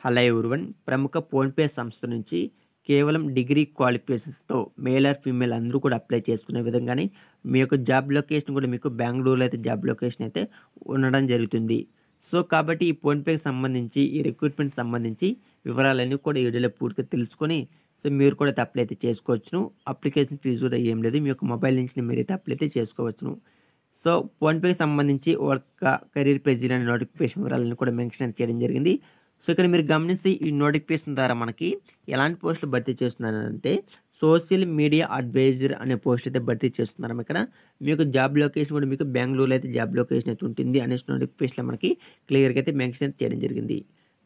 Hello everyone. ప్రముఖ PhonePe సంస్థ నుంచి కేవలం డిగ్రీ క్వాలిఫికేషన్స్‌తో మేల్ ఆర్ ఫీమేల్ అందరూ కూడా అప్లై చేసుకునే విధంగానే మీ యొక్క జాబ్ లొకేషన్ కూడా మీకు బెంగుళూరులో అయితే జాబ్ లొకేషన్ అయితే ఉండడం జరుగుతుంది. సో, కాబట్టి ఈ ఫోన్‌పేకి సంబంధించి ఈ రిక్రూట్‌మెంట్ సంబంధించి వివరాలన్నీ కూడా ఈ వీడియోలో పూర్తిగా తెలుసుకొని సో, మీరు కూడా అయితే అప్లై అయితే చేసుకోవచ్చును. అప్లికేషన్ ఫీజు కూడా ఏం లేదు. మీ యొక్క మొబైల్ నుంచి మీరైతే అప్లై అయితే చేసుకోవచ్చును. సో, ఫోన్‌పేకి సంబంధించి ఒక కెరీర్ పేజీలో నోటిఫికేషన్ వివరాలన్నీ కూడా మెన్షన్ చేయడం జరిగింది. సో, ఇక్కడ మీరు గమనిస్తే ఈ నోటిఫికేషన్ ద్వారా మనకి ఎలాంటి పోస్టులు భర్తీ చేస్తున్నారంటే సోషల్ మీడియా అడ్వైజర్ అనే పోస్ట్ అయితే భర్తీ చేస్తున్నారన్నమాట. ఇక్కడ మీకు జాబ్ లొకేషన్ కూడా మీకు బెంగుళూరులో అయితే జాబ్ లొకేషన్ అయితే ఉంటుంది అనేసి నోటిఫికేషన్‌లో మనకి క్లియర్‌గా అయితే మెన్షన్ చేయడం జరిగింది.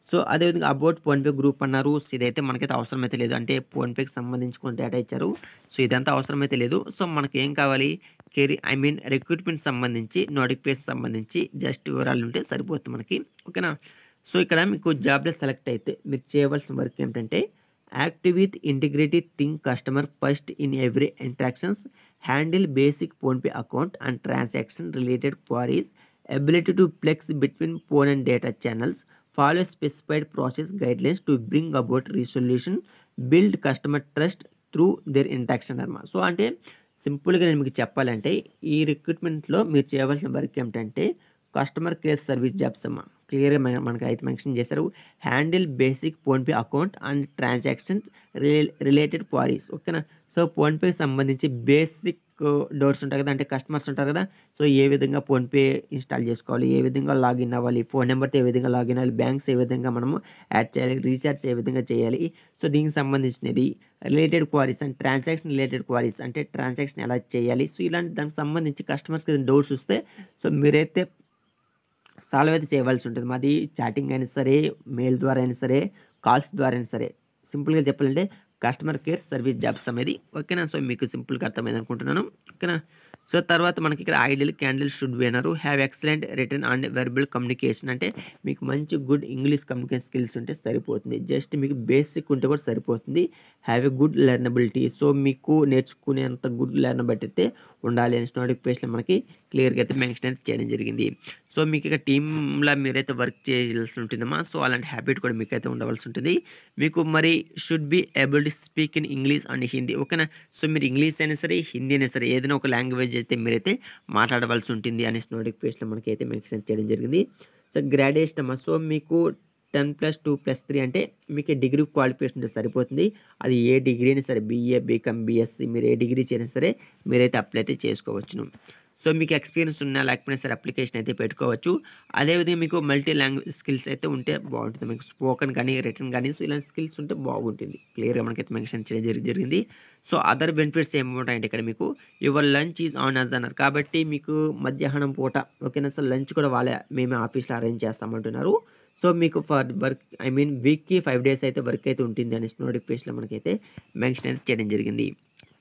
సో, అదేవిధంగా అబౌట్ ఫోన్‌పే గ్రూప్ అన్నారు. సో, ఇదైతే మనకైతే అవసరమైతే లేదు. అంటే ఫోన్‌పేకి సంబంధించి కొన్ని డేటా ఇచ్చారు. సో, ఇదంతా అవసరమైతే లేదు. సో, మనకేం కావాలి రిక్రూట్‌మెంట్ సంబంధించి నోటిఫికేషన్ సంబంధించి జస్ట్ వివరాలు ఉంటే సరిపోతుంది మనకి. ఓకేనా? సో, ఇక్కడ మీకు జాబ్‌లో సెలెక్ట్ అయితే మీరు చేయవలసిన వర్క్ ఏంటంటే active with integrity think customer first in every interactions, handle basic PhonePe account and transaction related queries, ability to flex between phone and data channels, follow specified process guidelines to bring about resolution, build customer trust through their interaction అన్నమాట. So, అంటే సింపుల్‌గా నేను మీకు చెప్పాలంటే ఈ రిక్రూట్‌మెంట్‌లో మీరు చేయవలసిన work ఏమిటంటే కస్టమర్ కేర్ సర్వీస్ జాబ్స్ అమ్మ. క్లియర్‌గా మనకైతే మెన్షన్ చేశారు. Handle basic PhonePe account and transactions related queries. ఓకేనా? సో, ఫోన్‌పేకి సంబంధించి బేసిక్ డౌట్స్ ఉంటాయి కదా! అంటే కస్టమర్స్ ఉంటారు కదా! సో, ఏ విధంగా ఫోన్‌పే ఇన్‌స్టాల్ చేసుకోవాలి? ఏ విధంగా లాగిన్ అవ్వాలి? ఫోన్ నెంబర్‌తో ఏ విధంగా లాగిన్ అవ్వాలి? బ్యాంక్స్ ఏ విధంగా మనము యాడ్ చేయాలి? రీచార్జ్ ఏ విధంగా చేయాలి? సో, దీనికి సంబంధించినది related queries and transaction related queries అంటే ట్రాన్సాక్షన్ ఎలా చేయాలి? సో, ఇలాంటి దానికి సంబంధించి కస్టమర్స్‌కి ఏదైనా డౌట్స్ వస్తే సో, మీరైతే సాల్వ్ అయితే చేయవలసి ఉంటుంది. మాది చాటింగ్ అయినా సరే, మెయిల్ ద్వారా అయినా సరే, కాల్స్ ద్వారా అయినా సరే. సింపుల్‌గా చెప్పాలంటే కస్టమర్ కేర్ సర్వీస్ జాబ్స్ అనేది. ఓకేనా? సో, మీకు సింపుల్‌గా అర్థమైంది అనుకుంటున్నాను. ఓకేనా? సో, తర్వాత మనకి ఇక్కడ ఐడియల్ క్యాండిడేట్ షుడ్ బి అన్నారు. Have excellent written and verbal communication అంటే మీకు మంచి గుడ్ ఇంగ్లీష్ కమ్యూనికేషన్ స్కిల్స్ ఉంటే సరిపోతుంది. జస్ట్ మీకు బేసిక్ ఉంటే కూడా సరిపోతుంది. Have a good learnability. So, మీకు నేర్చుకునేంత గుడ్ లెర్నబిలిటీ అయితే ఉండాలి అనేసి నోటిఫికేషన్‌లో మనకి క్లియర్‌గా అయితే మెన్షన్ అయితే చేయడం జరిగింది. సో, మీకు ఇక టీమ్‌లా మీరైతే వర్క్ చేయాల్సి ఉంటుందమ్మా. సో, అలాంటి హ్యాబిట్ కూడా మీకైతే ఉండవలసి ఉంటుంది. మీకు మరి should be able to speak in English and Hindi. ఓకేనా? సో, మీరు ఇంగ్లీష్ అయినా సరే, హిందీ అయినా సరే ఏదైనా ఒక లాంగ్వేజ్ అయితే మీరైతే మాట్లాడవలసి ఉంటుంది అనేసి నోటిఫికేషన్‌లో మనకైతే మెన్షన్ చేయడం జరిగింది. సో, గ్రాడ్యుయేషన్ అమ్మా. సో, మీకు 10+2+3 అంటే మీకు డిగ్రీ క్వాలిఫికేషన్ ఉంటే సరిపోతుంది. అది ఏ డిగ్రీ అయినా సరే బీఏ, బీకామ్, బీఎస్సీ మీరు ఏ డిగ్రీ చేసినా సరే మీరైతే అప్లై అయితే చేసుకోవచ్చును. సో, మీకు ఎక్స్‌పీరియన్స్ ఉన్నా లేకపోయినా సరే అప్లికేషన్ అయితే పెట్టుకోవచ్చు. అదేవిధంగా మీకు మల్టీ లాంగ్వేజ్ స్కిల్స్ అయితే ఉంటే బాగుంటుంది. మీకు స్పోకెన్ కానీ, రిటన్ కానీ సో, ఇలాంటి స్కిల్స్ ఉంటే బాగుంటుంది. క్లియర్‌గా మనకైతే మెన్షన్ చేయడం జరిగింది. సో, అదర్ బెనిఫిట్స్ ఏముంటాయంటే ఇక్కడ మీకు your lunch is on us అన్నారు. కాబట్టి మీకు మధ్యాహ్నం పూట ఓకేనా? సో, లంచ్ కూడా వాళ్ళే మేమే ఆఫీస్‌లో అరేంజ్ చేస్తామంటున్నారు. సో, మీకు ఫర్ వర్క్ వీక్‌కి 5 డేస్ అయితే వర్క్ అయితే ఉంటుంది అనేసి నోటిఫికేషన్‌లో మనకైతే మెన్షన్ అయితే చేయడం జరిగింది.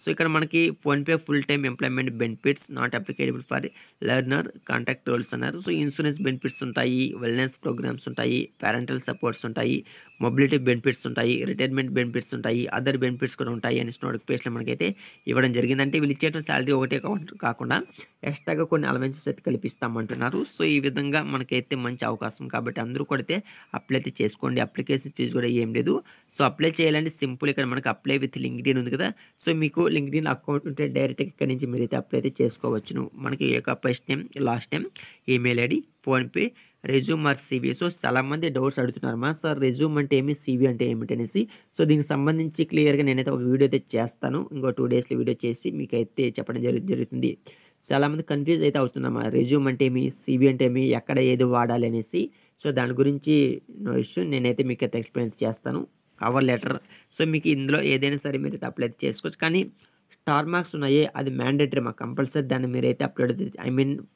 సో, ఇక్కడ మనకి PhonePe full time employment benefits not applicable for learner contact roles అన్నారు. సో, ఇన్సూరెన్స్ బెనిఫిట్స్ ఉంటాయి, వెల్‌నెస్ ప్రోగ్రామ్స్ ఉంటాయి, పేరెంటల్ సపోర్ట్స్ ఉంటాయి, మొబిలిటీ బెనిఫిట్స్ ఉంటాయి, రిటైర్మెంట్ బెనిఫిట్స్ ఉంటాయి, అదర్ బెనిఫిట్స్ కూడా ఉంటాయి అనేసి నోటిఫికేషన్‌లో మనకైతే ఇవ్వడం జరిగింది. అంటే వీళ్ళు ఇచ్చేటువంటి సాలరీ ఒకటే కాకుండా ఎక్స్ట్రాగా కొన్ని అలవెన్సెస్ అయితే కల్పిస్తామంటున్నారు. సో, ఈ విధంగా మనకైతే మంచి అవకాశం కాబట్టి అందరూ కూడా అయితే అప్లై అయితే చేసుకోండి. అప్లికేషన్ ఫీజు కూడా ఏం లేదు. సో, అప్లై చేయాలంటే సింపుల్ ఇక్కడ మనకి అప్లై విత్ లింక్డ్ఇన్ ఉంది కదా! సో, మీకు లింక్డ్ఇన్ అకౌంట్ ఉంటే డైరెక్ట్‌గా ఇక్కడి నుంచి మీరైతే అప్లై అయితే చేసుకోవచ్చును. మనకి ఈ యొక్క first name, last name, email ID, PhonePe, resume or CV. So, చాలామంది డౌట్స్ అడుగుతున్నారమ్మా. సార్ రెజ్యూమ్ అంటే ఏమి? సీవీ అంటే ఏమిటి అనేసి. సో, దీనికి సంబంధించి క్లియర్‌గా నేనైతే ఒక వీడియో అయితే చేస్తాను. ఇంకో 2 డేస్‌లో వీడియో చేసి మీకైతే చెప్పడం జరుగుతుంది. చాలామంది కన్‌ఫ్యూజ్ అయితే అవుతుందమ్మా. రెజ్యూమ్ అంటే ఏమి? సీవీ అంటే ఏమి? ఎక్కడ ఏది వాడాలి అనేసి. సో, దాని గురించి నో ఇష్యూ. నేనైతే మీకైతే ఎక్స్‌ప్లెయిన్ చేస్తాను. Cover letter. సో, మీకు ఇందులో ఏదైనా సరే మీరైతే అప్లై అయితే చేసుకోవచ్చు. కానీ స్టార్ మార్క్స్ ఉన్నాయే అది మ్యాండేటరీ అమ్మా. కంపల్సరీ దాన్ని మీరైతే అప్లోడ్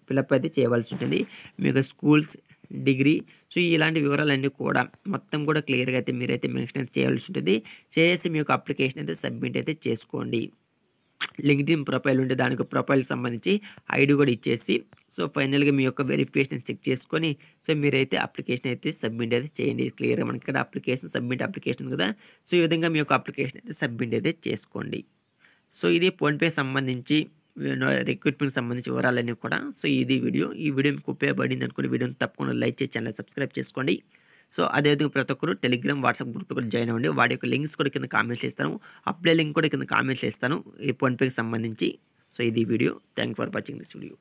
ఫిలప్ అయితే చేయవలసి ఉంటుంది. మీకు స్కూల్స్, డిగ్రీ సో, ఇలాంటి వివరాలన్నీ కూడా మొత్తం కూడా క్లియర్‌గా అయితే మీరైతే మెన్షన్ అయితే చేయాల్సి ఉంటుంది. చేసి మీ యొక్క అప్లికేషన్ అయితే సబ్మిట్ అయితే చేసుకోండి. లింక్డ్ఇన్ ప్రొఫైల్ ఉంటే దానికి ప్రొఫైల్‌కి సంబంధించి ఐడీ కూడా ఇచ్చేసి సో, ఫైనల్‌గా మీ యొక్క వెరిఫికేషన్ చెక్ చేసుకొని సో, మీరైతే అప్లికేషన్ అయితే సబ్మిట్ అయితే చేయండి. క్లియర్‌గా మనకి ఇక్కడ అప్లికేషన్ ఉంది కదా! సో, ఈ విధంగా మీ యొక్క అప్లికేషన్ అయితే సబ్మిట్ అయితే చేసుకోండి. సో, ఇది ఫోన్‌పే సంబంధించి రిక్రూట్‌మెంట్‌కి సంబంధించి వివరాలన్నీ కూడా. సో, ఇది వీడియో. ఈ వీడియో మీకు ఉపయోగపడింది అనుకోని వీడియోని తప్పకుండా లైక్ చేసి ఛానెల్ సబ్స్క్రైబ్ చేసుకోండి. సో అదేవిధంగా ప్రతి ఒక్కరు టెలిగ్రామ్, వాట్సాప్ గ్రూప్‌లో కూడా జాయిన్ అవ్వండి. వాటి యొక్క లింక్స్ కూడా కింద కామెంట్స్‌లో ఇస్తాను. అప్లై లింక్ కూడా కింద కామెంట్స్‌లో ఇస్తాను ఈ ఫోన్‌పేకి సంబంధించి. సో ఇది video. Thank for watching this video.